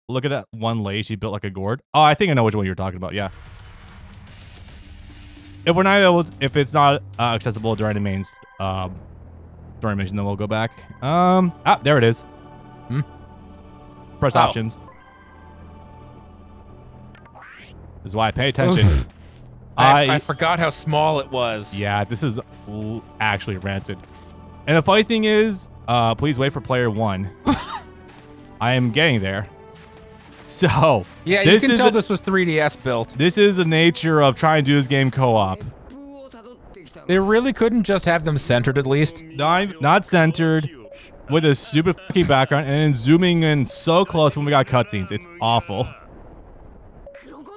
Look at that one lady. She built like a gourd. Oh, I think I know which one you're talking about. Yeah. If we're not able, if it's not accessible during the main during mission, then we'll go back. There it is. Press options. This is why I pay attention. I forgot how small it was. Yeah, this is actually ranted. And the funny thing is, please wait for player 1. I am getting there. So yeah, you can tell this was 3DS built. This is the nature of trying to do this game co-op. They really couldn't just have them centered at least. Not centered, with a stupid fucking background, and then zooming in so close when we got cutscenes. It's awful.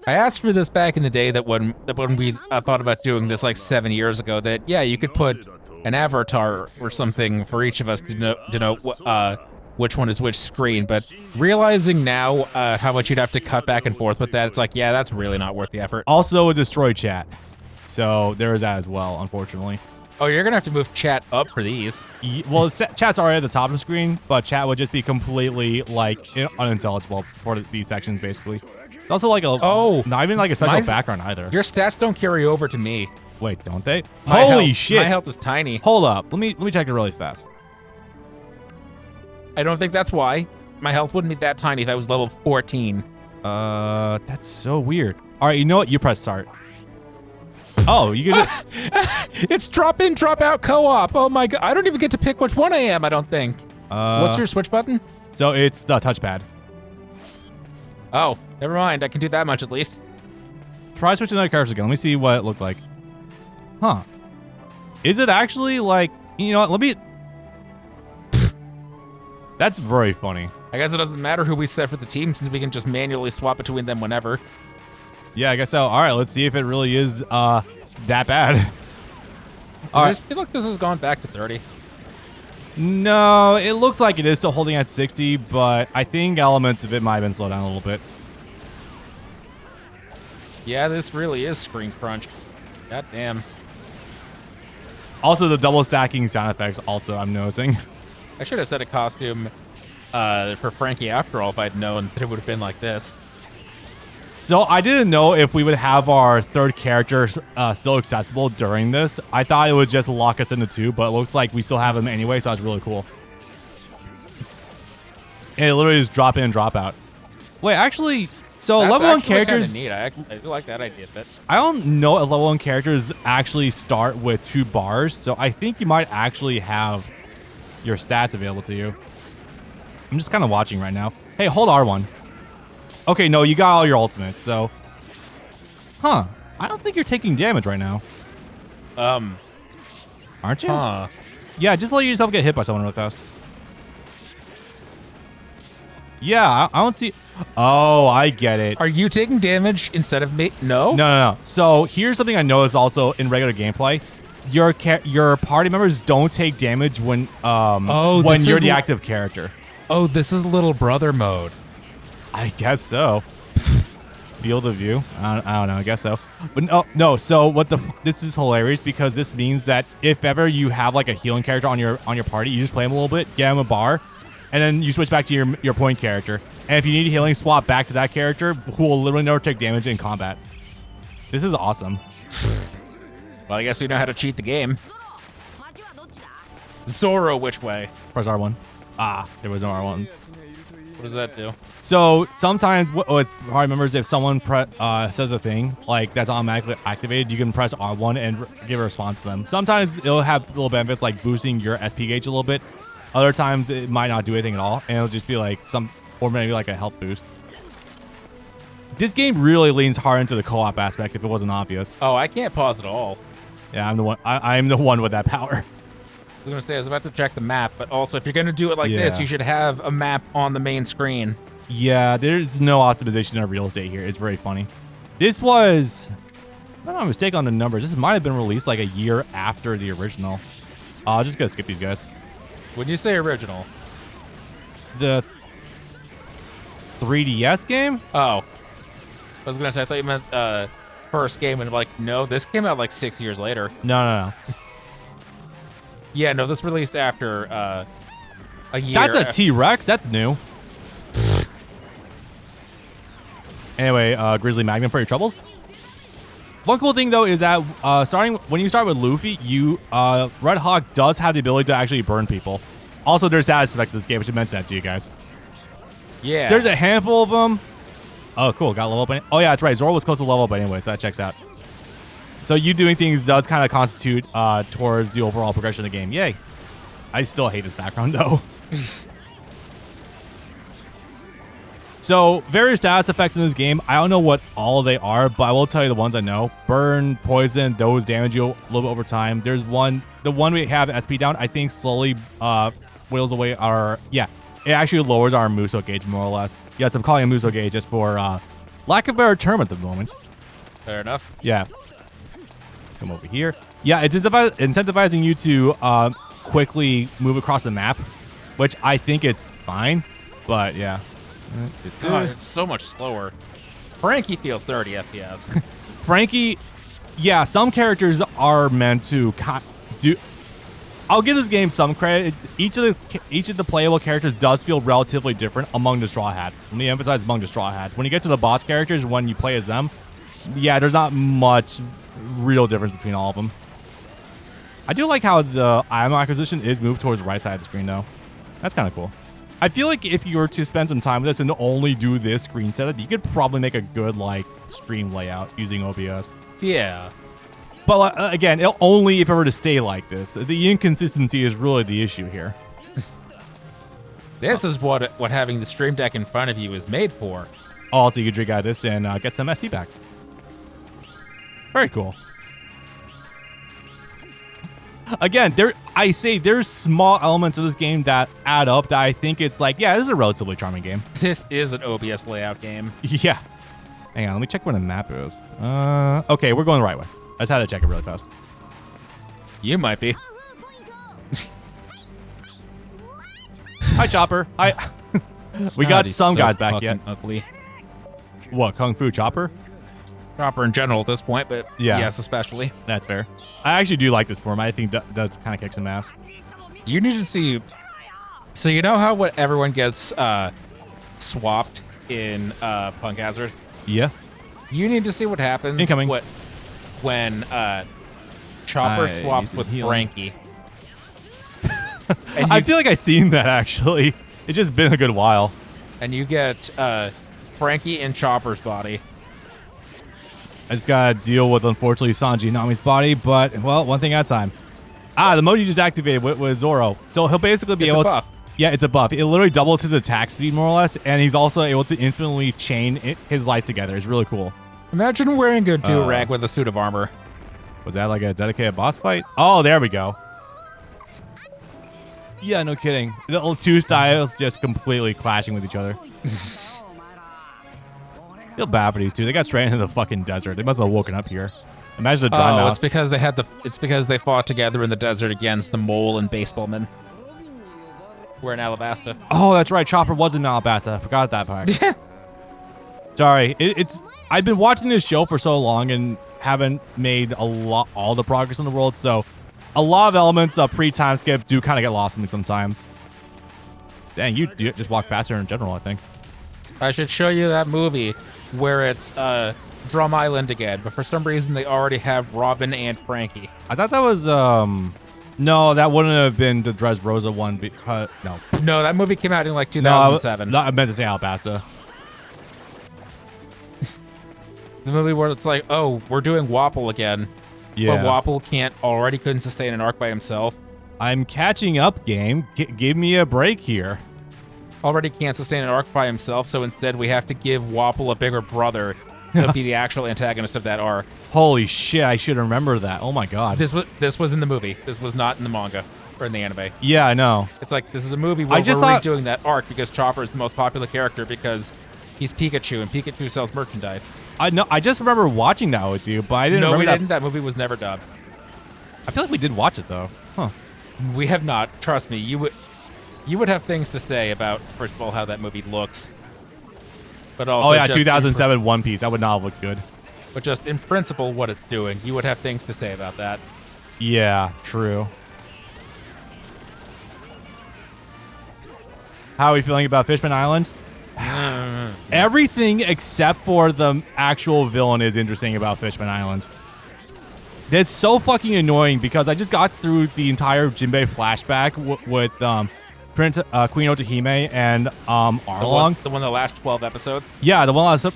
I asked for this back in the day that when we thought about doing this like 7 years ago, that yeah, you could put an avatar or something for each of us to know which one is which screen. But realizing now how much you'd have to cut back and forth with that, it's like, yeah, that's really not worth the effort. Also a destroy chat. So there is that as well, unfortunately. Oh, you're gonna have to move chat up for these. Well, chat's already at the top of the screen, but chat would just be completely like unintelligible for these sections, basically. It's also like not even like a special background either. Your stats don't carry over to me. Wait, don't they? Holy shit! My health is tiny. Hold up, let me check it really fast. I don't think that's why. My health wouldn't be that tiny if I was level 14. That's so weird. All right, you know what? You press start. Oh, you get it. It's drop in, drop out co-op. Oh my god, I don't even get to pick which one I am, I don't think. What's your switch button? So it's the touchpad. Oh, never mind. I can do that much at least. Try switching other characters again. Let me see what it looked like. Huh. Is it actually like, you know what, let me... That's very funny. I guess it doesn't matter who we set for the team since we can just manually swap between them whenever. Yeah, I guess so. All right, let's see if it really is that bad. I just feel like this has gone back to 30. No, it looks like it is still holding at 60, but I think elements of it might have been slowed down a little bit. Yeah, this really is screen crunch. God damn. Also, the double stacking sound effects also I'm noticing. I should have set a costume for Frankie after all if I'd known that it would have been like this. So I didn't know if we would have our third character still accessible during this. I thought it would just lock us into 2, but it looks like we still have them anyway, so that's really cool. And it literally just drop in and drop out. Wait, actually, so that's level 1 characters... Neat. I do like that idea a bit. I don't know if level 1 characters actually start with 2 bars, so I think you might actually have your stats available to you. I'm just kind of watching right now. Hey, hold R1. Okay, no, you got all your ultimates, so... Huh. I don't think you're taking damage right now. Aren't you? Huh. Yeah, just let yourself get hit by someone really fast. Yeah, I don't see... Oh, I get it. Are you taking damage instead of me? No? No. So here's something I noticed also in regular gameplay. Your party members don't take damage when you're the active character. Oh, this is little brother mode. I guess so. Field of view. I don't know. I guess so. But no. So this is hilarious because this means that if ever you have like a healing character on your party, you just play him a little bit, get him a bar, and then you switch back to your point character. And if you need healing, swap back to that character who will literally never take damage in combat. This is awesome. Well, I guess we know how to cheat the game. Zoro, which way? Press R1. Ah, there was no R1. What does that do? So sometimes with party members, if someone says a thing like that's automatically activated, you can press R1 and give a response to them. Sometimes it'll have little benefits like boosting your SP gauge a little bit. Other times it might not do anything at all, and it'll just be like or maybe like a health boost. This game really leans hard into the co-op aspect if it wasn't obvious. Oh, I can't pause at all. Yeah, I'm the one. I'm the one with that power. I was gonna say I was about to check the map, but also if you're gonna do it like this, you should have a map on the main screen. Yeah, there's no optimization of real estate here. It's very funny. This was, if I'm not mistaken on the numbers, this might have been released like a year after the original. I'll just gotta skip these guys. When you say original, the 3DS game? Oh, I was gonna say I thought you meant first game, and I'm like, no, this came out like 6 years later. No. Yeah, no, this released after a year. That's a T-Rex. That's new. Anyway, Grizzly Magnum for your troubles. One cool thing though is that when you start with Luffy, Red Hawk does have the ability to actually burn people. Also, there's status effect in this game. I should mention that to you guys. Yeah. There's a handful of them. Oh, cool. Got level up. Oh yeah, that's right. Zoro was close to level up anyway, so that checks out. So you doing things does kind of constitute towards the overall progression of the game. Yay. I still hate this background though. So, various status effects in this game. I don't know what all they are, but I will tell you the ones I know. Burn, poison, those damage you a little bit over time. There's one, the one we have SP down, I think slowly whittles away our, yeah, it actually lowers our Muso gauge more or less. Yes, I'm calling it Muso gauge just for lack of a better term at the moment. Fair enough. Yeah. Come over here. Yeah, it's incentivizing you to quickly move across the map, which I think it's fine, but yeah. God, it's so much slower. Frankie feels 30 FPS. Frankie, yeah, some characters are meant to do. I'll give this game some credit. Each of the playable characters does feel relatively different among the Straw Hats. Let me emphasize among the Straw Hats. When you get to the boss characters, when you play as them, yeah, there's not much real difference between all of them. I do like how the ammo acquisition is moved towards the right side of the screen, though. That's kind of cool. I feel like if you were to spend some time with this and only do this screen setup, you could probably make a good, like, stream layout using OBS. Yeah. But, again, only if it were to stay like this. The inconsistency is really the issue here. This is what having the Stream Deck in front of you is made for. Also, you can drink out of this and get some SP back. Very cool. Again, there's small elements of this game that add up that I think it's like, yeah, this is a relatively charming game. This is an OBS layout game. Yeah. Hang on, let me check where the map is. Okay, we're going the right way. I just had to check it really fast. You might be. Hi, Chopper. Hi. We got some so guys back yet. Ugly. What, Kung Fu Chopper? Chopper in general at this point, but yeah. Yes, especially. That's fair. I actually do like this form. I think that does kind of kick some ass. You need to see. So you know how what everyone gets swapped in Punk Hazard? Yeah. You need to see what happens. Incoming. When Chopper swaps with Frankie. And I feel like I've seen that actually. It's just been a good while. And you get Frankie in Chopper's body. I just gotta deal with, unfortunately, Sanji Nami's body, but, well, one thing at a time. The mode you just activated with Zoro. So he'll basically be able to... buff. Yeah, it's a buff. It literally doubles his attack speed, more or less, and he's also able to instantly chain his life together. It's really cool. Imagine wearing a do-rag with a suit of armor. Was that like a dedicated boss fight? Oh, there we go. Yeah, no kidding. The two styles just completely clashing with each other. Feel bad for these two. They got straight into the fucking desert. They must have woken up here. Imagine the dry mouth. It's because they fought together in the desert against the mole and baseballman. We're in Alabasta. Oh, that's right. Chopper was in Alabasta. I forgot that part. Sorry. I've been watching this show for so long and haven't made all the progress in the world, so a lot of elements of pre-time skip do kind of get lost in me sometimes. Dang, you just walk faster in general, I think. I should show you that movie where it's Drum Island again, but for some reason they already have Robin and Frankie. I thought that was no, that wouldn't have been the Dressrosa one because No, that movie came out in like 2007. No, I meant to say Alabasta. The movie where it's like, oh, we're doing Wapple again. Yeah. But Wapple couldn't sustain an arc by himself. I'm catching up, game. Give me a break here. Already can't sustain an arc by himself, so instead we have to give Wapple a bigger brother to be the actual antagonist of that arc. Holy shit, I should remember that. Oh my god. This was in the movie. This was not in the manga or in the anime. Yeah, I know. It's like, this is a movie where we're redoing that arc because Chopper is the most popular character because he's Pikachu and Pikachu sells merchandise. I know. I just remember watching that with you, but I didn't remember No, we didn't. That movie was never dubbed. I feel like we did watch it though. Huh. We have not. Trust me, you would have things to say about, first of all, how that movie looks. But also, oh yeah, 2007 One Piece. That would not have looked good. But just in principle, what it's doing, you would have things to say about that. Yeah, true. How are we feeling about Fishman Island? Everything except for the actual villain is interesting about Fishman Island. It's so fucking annoying because I just got through the entire Jinbei flashback with Queen Otahime and Arlong. The one the last 12 episodes? Yeah, the one last,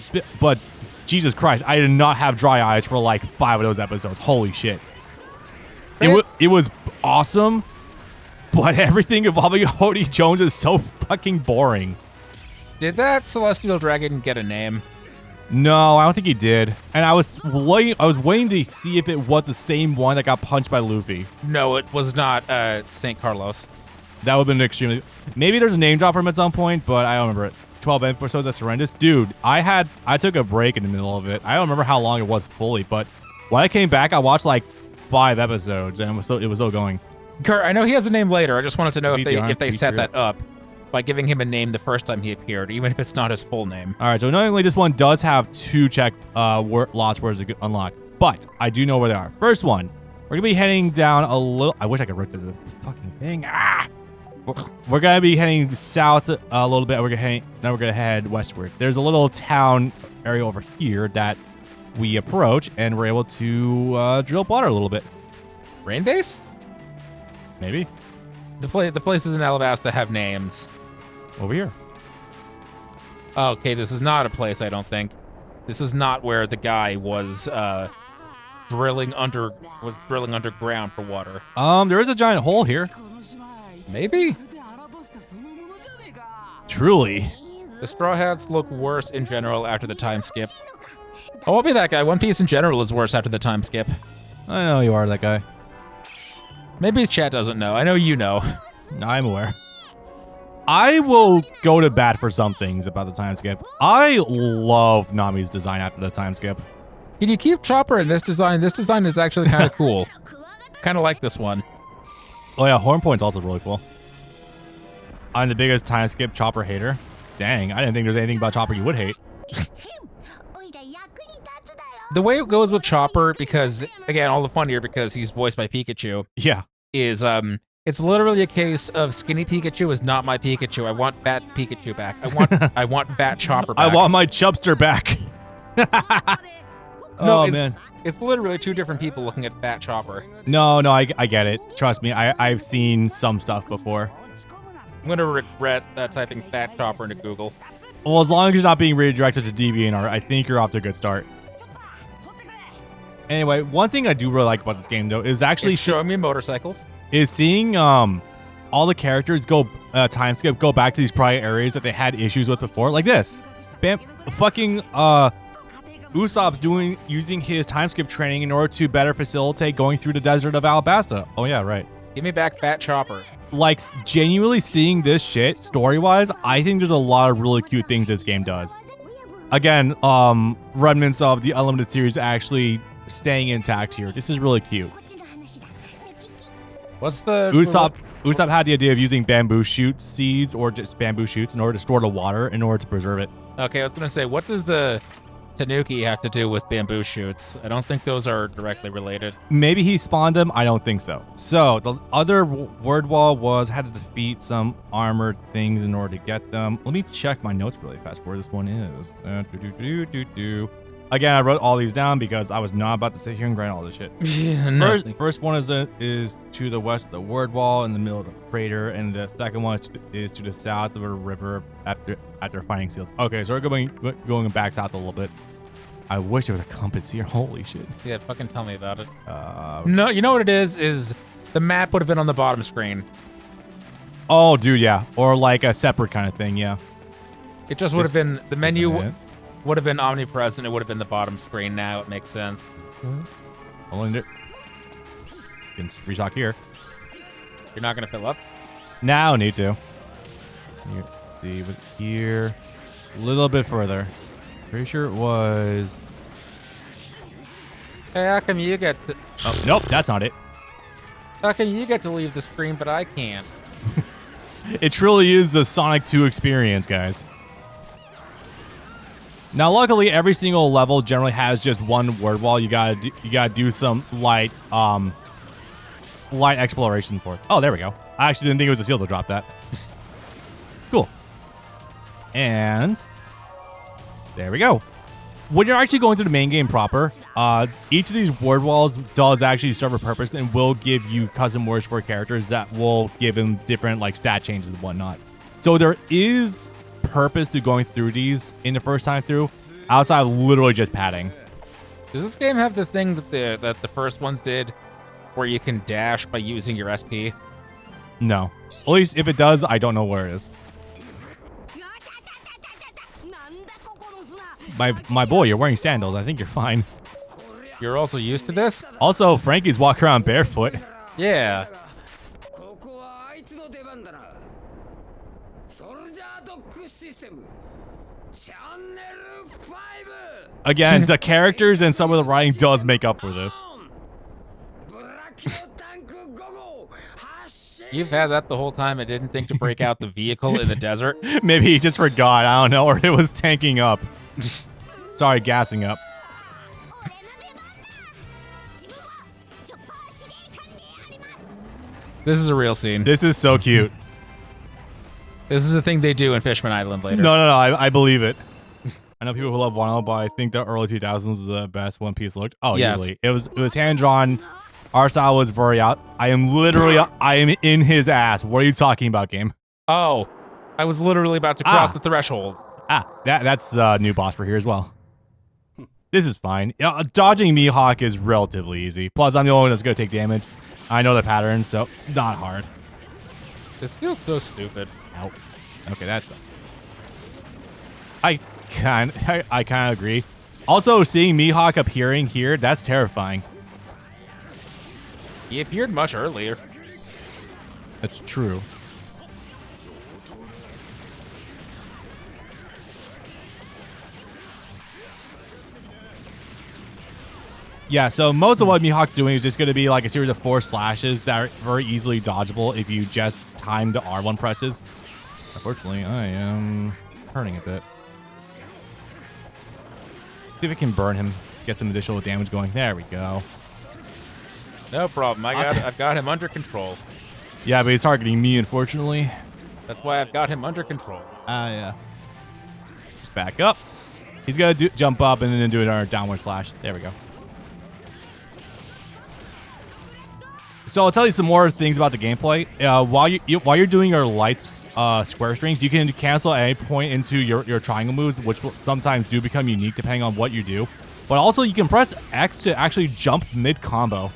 but Jesus Christ, I did not have dry eyes for like 5 of those episodes. Holy shit. It was awesome, but everything involving Hody Jones is so fucking boring. Did that Celestial Dragon get a name? No, I don't think he did. And I was waiting to see if it was the same one that got punched by Luffy. No, it was not St. Carlos. That would have been extremely... Maybe there's a name drop from at some point, but I don't remember it. 12 episodes, that's horrendous. Dude, I took a break in the middle of it. I don't remember how long it was fully, but when I came back, I watched like 5 episodes, and it was still going. Kurt, I know he has a name later. I just wanted to know if they set that up by giving him a name the first time he appeared, even if it's not his full name. All right, so knowingly, this one does have 2 lost words to unlock, but I do know where they are. First one, we're gonna be heading down a little. I wish I could rotate the fucking thing. We're gonna be heading south a little bit. Now we're gonna head westward. There's a little town area over here that we approach, and we're able to drill water a little bit. Rain base? Maybe. The places in Alabasta have names. Over here. Okay, this is not a place, I don't think. This is not where the guy was drilling underground for water. There is a giant hole here. Maybe? Truly. The Straw Hats look worse in general after the time skip. I won't be that guy. One Piece in general is worse after the time skip. I know you are that guy. Maybe chat doesn't know. I know you know. I'm aware. I will go to bat for some things about the time skip. I love Nami's design after the time skip. Can you keep Chopper in this design? This design is actually kind of cool. Kind of like this one. Oh yeah, Horn Point's also really cool. I'm the biggest time skip Chopper hater. Dang, I didn't think there's anything about Chopper you would hate. The way it goes with Chopper, because, again, all the fun here because he's voiced by Pikachu. Yeah. Is, it's literally a case of skinny Pikachu is not my Pikachu. I want fat Pikachu back. I want fat Chopper back. I want my Chubster back. Man. It's literally 2 different people looking at fat Chopper. No, I get it. Trust me, I've seen some stuff before. I'm gonna regret typing fat Chopper into Google. Well, as long as you're not being redirected to DeviantArt, I think you're off to a good start. Anyway, one thing I do really like about this game, though, is actually showing me motorcycles. Is seeing all the characters go time skip, go back to these prior areas that they had issues with before, like this. Fucking Usopp's using his time skip training in order to better facilitate going through the desert of Alabasta. Oh yeah, right. Give me back fat Chopper. Like, genuinely seeing this shit story-wise, I think there's a lot of really cute things this game does. Again, remnants of the Unlimited series actually staying intact here. This is really cute. What's the... Usopp had the idea of using bamboo shoot seeds or just bamboo shoots in order to store the water in order to preserve it. Okay, I was going to say, what does the Tanuki have to do with bamboo shoots? I don't think those are directly related. Maybe he spawned them. I don't think so. So the other word wall was had to defeat some armored things in order to get them. Let me check my notes really fast where this one is. Again, I wrote all these down because I was not about to sit here and grind all this shit. Yeah, first one is to the west of the word wall in the middle of the crater, and the second one is to the south of a river after finding seals. Okay, so we're going back south a little bit. I wish there was a compass here. Holy shit. Yeah, fucking tell me about it. No, you know what it is the map would have been on the bottom screen. Oh, dude, yeah. Or like a separate kind of thing, yeah. It just would have been, the menu would have been omnipresent. It would have been the bottom screen. Now it makes sense. Holding it. You can restock here. You're not going to fill up? Now need to. See, but here, a little bit further. Pretty sure it was. Hey, how come you get to... Oh, nope, that's not it. How come you get to leave the screen, but I can't? It truly is the Sonic 2 experience, guys. Now, luckily, every single level generally has just one word wall. You gotta do some light exploration for it. Oh, there we go. I actually didn't think it was a seal to drop that. Cool. And there we go. When you're actually going through the main game proper, each of these word walls does actually serve a purpose and will give you custom words for characters that will give them different like stat changes and whatnot. So there is purpose to going through these in the first time through, outside of literally just padding. Does this game have the thing that the first ones did, where you can dash by using your SP? No. At least if it does, I don't know where it is. My boy, you're wearing sandals. I think you're fine. You're also used to this? Also, Frankie's walking around barefoot. Yeah. Again, the characters and some of the writing does make up for this. You've had that the whole time and didn't think to break out the vehicle in the desert? Maybe he just forgot, I don't know, or it was tanking up. Sorry, gassing up. This is a real scene. This is so cute. This is a thing they do in Fishman Island later. No, I believe it. I know people who love Wano, but I think the early 2000s was the best One Piece looked. Oh, yes. Easily. It was hand-drawn. Our style was very out. I am in his ass. What are you talking about, game? Oh, I was literally about to cross the threshold. That's a new boss for here as well. This is fine. Dodging Mihawk is relatively easy. Plus, I'm the only one that's going to take damage. I know the pattern, so not hard. This feels so stupid. Ow. Okay, that's... I kind of agree. Also, seeing Mihawk appearing here, that's terrifying. He appeared much earlier. That's true. Yeah, so most of what Mihawk's doing is just going to be like a series of 4 slashes that are very easily dodgeable if you just time the R1 presses. Unfortunately, I am hurting a bit. See if it can burn him, get some additional damage going. There we go. No problem. I've got him under control. Yeah, but he's targeting me, unfortunately. That's why I've got him under control. Yeah. Just back up. He's going to jump up and then do another downward slash. There we go. So I'll tell you some more things about the gameplay. While you're doing your lights square strings, you can cancel at any point into your triangle moves, which will sometimes do become unique depending on what you do. But also you can press X to actually jump mid combo,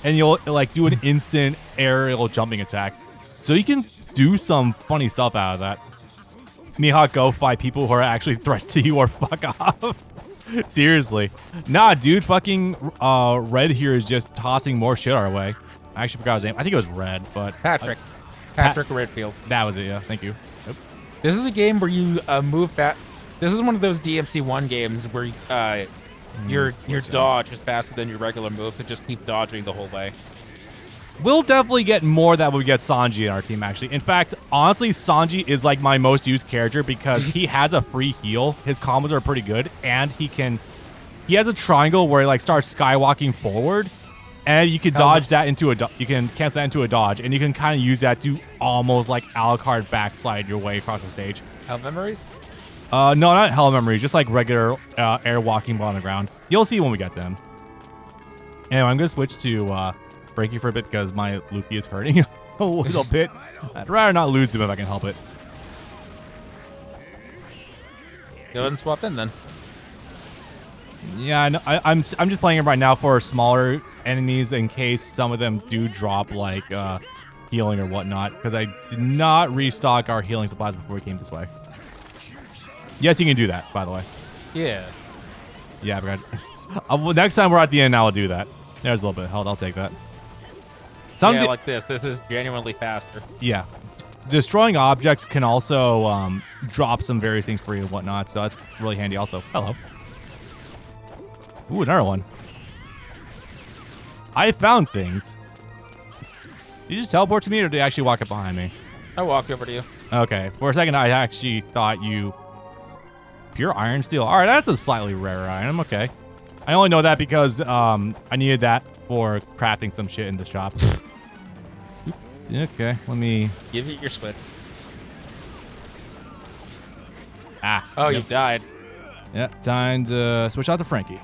and you'll like do an instant aerial jumping attack. So you can do some funny stuff out of that. Mihawk, go fight people who are actually threats to you or fuck off. Seriously. Nah, dude, fucking Red here is just tossing more shit our way. I actually forgot his name. I think it was Red, but... Patrick Redfield. That was it, yeah. Thank you. Nope. This is a game where you move back. This is one of those DMC1 games where your dodge is faster than your regular move to just keep dodging the whole way. We'll definitely get more that we get Sanji in our team, actually. In fact, honestly, Sanji is like my most used character because he has a free heal. His combos are pretty good, and he has a triangle where he like starts skywalking forward. And you can dodge that into you can cancel that into a dodge, and you can kind of use that to almost like Alucard backslide your way across the stage. Hell memories? No, not hell memories, just like regular air walking ball on the ground. You'll see when we get to him. Anyway, I'm gonna switch to Frankie for a bit because my Luffy is hurting a little bit. I'd rather not lose him if I can help it. Go ahead and swap in then. Yeah, no, I'm just playing it right now for smaller enemies in case some of them do drop like healing or whatnot, because I did not restock our healing supplies before we came this way. Yes, you can do that, by the way. Yeah. Yeah, I forgot. Well, next time we're at the end, I'll do that. There's a little bit of health. I'll take that. Yeah, like this. This is genuinely faster. Yeah. Destroying objects can also drop some various things for you and whatnot, so that's really handy also. Hello. Ooh, another one. I found things. Did you just teleport to me, or did you actually walk up behind me? I walked over to you. Okay. For a second, I actually thought you... Pure iron steel. All right, that's a slightly rarer item. Okay. I only know that because I needed that for crafting some shit in the shop. Okay, let me... Give it your squid. Ah. Oh, yep. you died. Yeah, time to switch out to Frankie.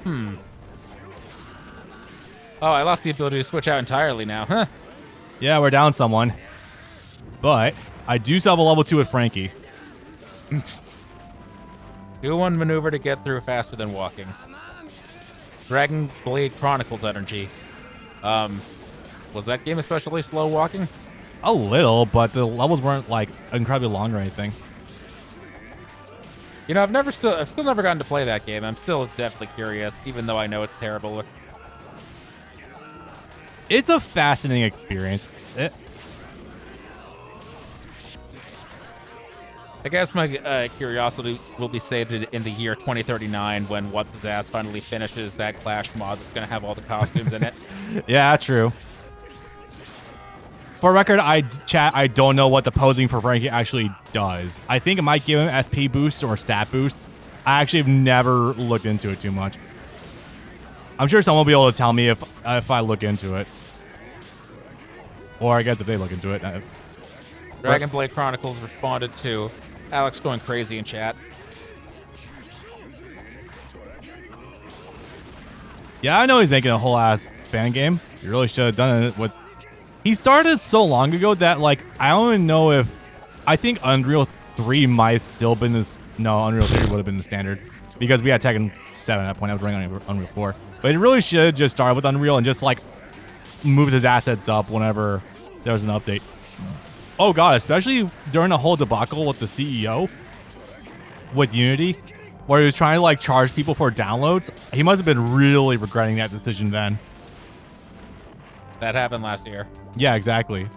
Oh, I lost the ability to switch out entirely now. Huh. Yeah, we're down someone. But I do still have a level 2 with Frankie. Do one maneuver to get through faster than walking. Dragon Blade Chronicles energy. Was that game especially slow walking? A little, but the levels weren't like incredibly long or anything. You know, I've still never gotten to play that game. I'm still definitely curious, even though I know it's terrible. It's a fascinating experience. I guess my curiosity will be sated in the year 2039 when What's His Ass finally finishes that Clash mod that's going to have all the costumes in it. Yeah, true. For record, I don't know what the posing for Frankie actually does. I think it might give him SP boost or stat boost. I actually have never looked into it too much. I'm sure someone will be able to tell me if I look into it. Or I guess if they look into it. Dragon Blade Chronicles responded to Alex going crazy in chat. Yeah, I know he's making a whole ass fan game. He really should have done it with... He started so long ago that, like, I don't even know if... I think Unreal 3 might have still been this... No, Unreal 3 would have been the standard. Because we had Tekken 7 at that point. I was running on Unreal 4. But it really should have just started with Unreal and just, like, moved his assets up whenever there was an update. Oh, God, especially during the whole debacle with the CEO. With Unity. Where he was trying to, like, charge people for downloads. He must have been really regretting that decision then. That happened last year. Yeah, exactly.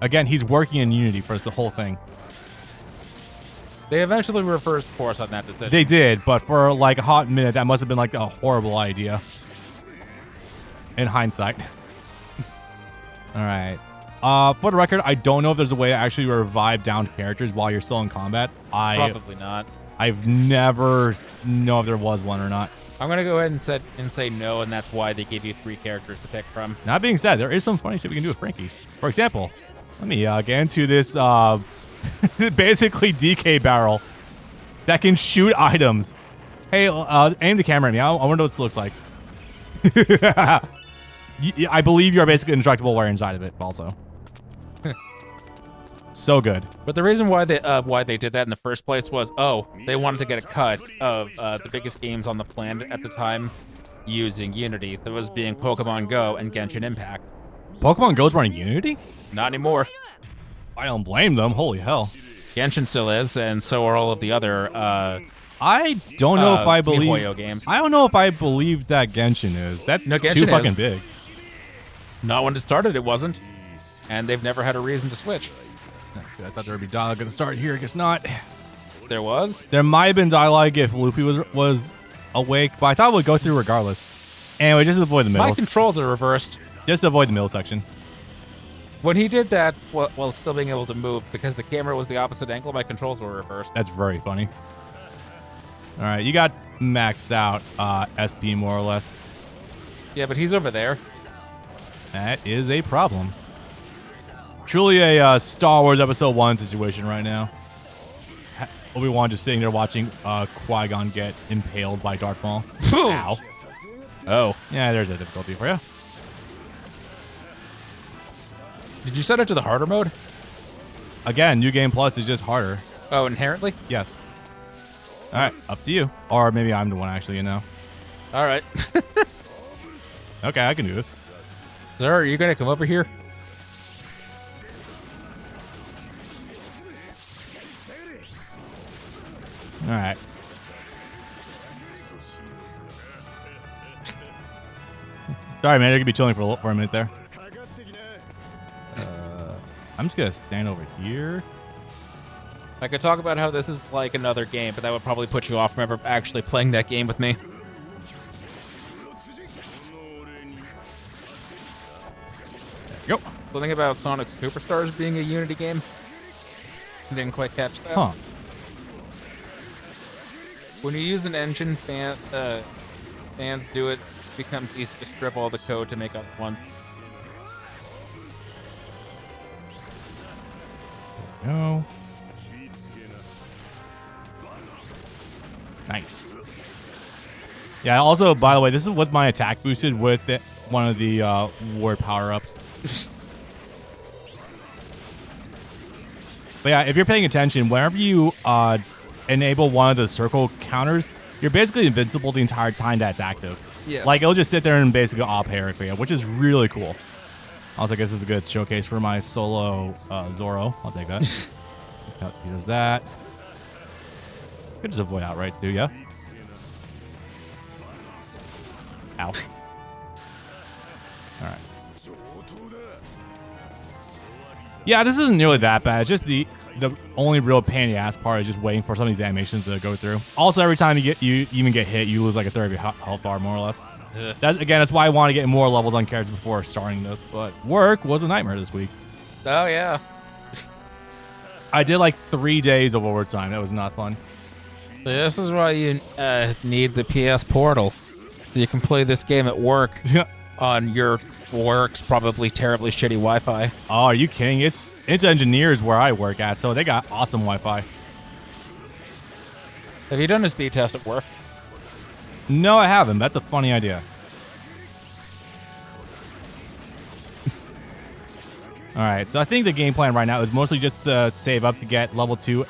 Again, he's working in Unity for the whole thing. They eventually reversed course on that decision. They did, but for like a hot minute, that must have been like a horrible idea. In hindsight. All right. For the record, I don't know if there's a way to actually revive downed characters while you're still in combat. Probably not. I've never know if there was one or not. I'm gonna go ahead and say no, and that's why they gave you 3 characters to pick from. That being said, there is some funny shit we can do with Frankie. For example, let me get into this basically DK barrel that can shoot items. Hey, aim the camera at me. I wonder what this looks like. I believe you're basically indestructible while you're inside of it also. So good. But the reason why they did that in the first place was, they wanted to get a cut of the biggest games on the planet at the time using Unity. That was being Pokemon Go and Genshin Impact. Pokemon Go's running Unity? Not anymore. I don't blame them. Holy hell. Genshin still is, and so are all of the other I don't know if I believe MiHoYo games. I don't know if I believe that Genshin is. That's Genshin too fucking is. big. Not when it started, it wasn't. And they've never had a reason to switch. I thought there would be dialogue at the start here. I guess not. There was? There might have been dialogue if Luffy was awake, but I thought it would go through regardless. Anyway, just avoid the middle. My controls are reversed. Just avoid the middle section. When he did that, while still being able to move, because the camera was the opposite angle, my controls were reversed. That's very funny. All right, you got maxed out SP more or less. Yeah, but he's over there. That is a problem. Truly a Star Wars Episode 1 situation right now. Obi-Wan just sitting there watching Qui-Gon get impaled by Darth Maul. Ow. Oh. Yeah, there's a difficulty for you. Did you set it to the harder mode? Again, New Game Plus is just harder. Oh, inherently? Yes. All right, up to you. Or maybe I'm the one actually, you know. All right. Okay, I can do this. Sir, are you going to come over here? All right. Sorry, man. I could be chilling for a minute there. I'm just gonna stand over here. I could talk about how this is like another game, but that would probably put you off from ever actually playing that game with me. Go. Something about Sonic Superstars being a Unity game? I didn't quite catch that. Huh. When you use an engine, fans do it. Becomes easy to strip all the code to make other ones. No. Nice. Yeah, also, by the way, this is with my attack boosted with one of the ward power-ups. But yeah, if you're paying attention, whenever you enable one of the circle counters, you're basically invincible the entire time that's active. Yes. Like, it'll just sit there and basically op-air for you, which is really cool. Also, I guess this is a good showcase for my solo Zoro. I'll take that. He does that. Could just avoid outright too, yeah? Ow. Alright. Yeah, this isn't nearly that bad. It's just the only real pain in the ass part is just waiting for some of these animations to go through. Also, every time you even get hit, you lose like a third of your health bar, more or less. That's why I want to get more levels on characters before starting this. But work was a nightmare this week. Oh, yeah. I did like 3 days of overtime. That was not fun. This is why you need the PS Portal. So you can play this game at work on your work's probably terribly shitty Wi-Fi. Oh, are you kidding? It's engineers where I work at, so they got awesome Wi-Fi. Have you done a speed test at work? No, I haven't. That's a funny idea. All right, so I think the game plan right now is mostly just save up to get level 2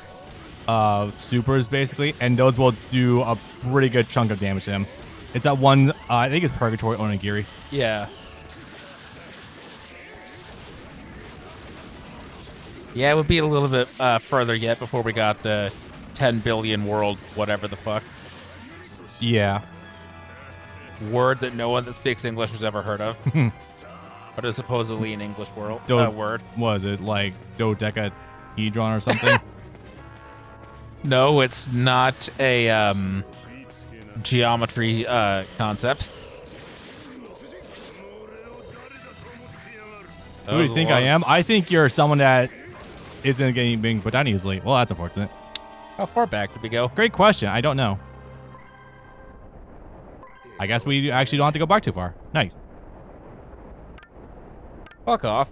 supers, basically, and those will do a pretty good chunk of damage to him. It's that one, I think it's Purgatory Onigiri. Yeah. Yeah, it would be a little bit further yet before we got the 10 billion world, whatever the fuck. Yeah. Word that no one that speaks English has ever heard of. But is supposedly an English word. Was it like dodecahedron or something? No, it's not a geometry concept. Who do you think I am? I think you're someone that isn't being put down easily. Well, that's unfortunate. How far back did we go? Great question. I don't know. I guess we actually don't have to go back too far. Nice. Fuck off.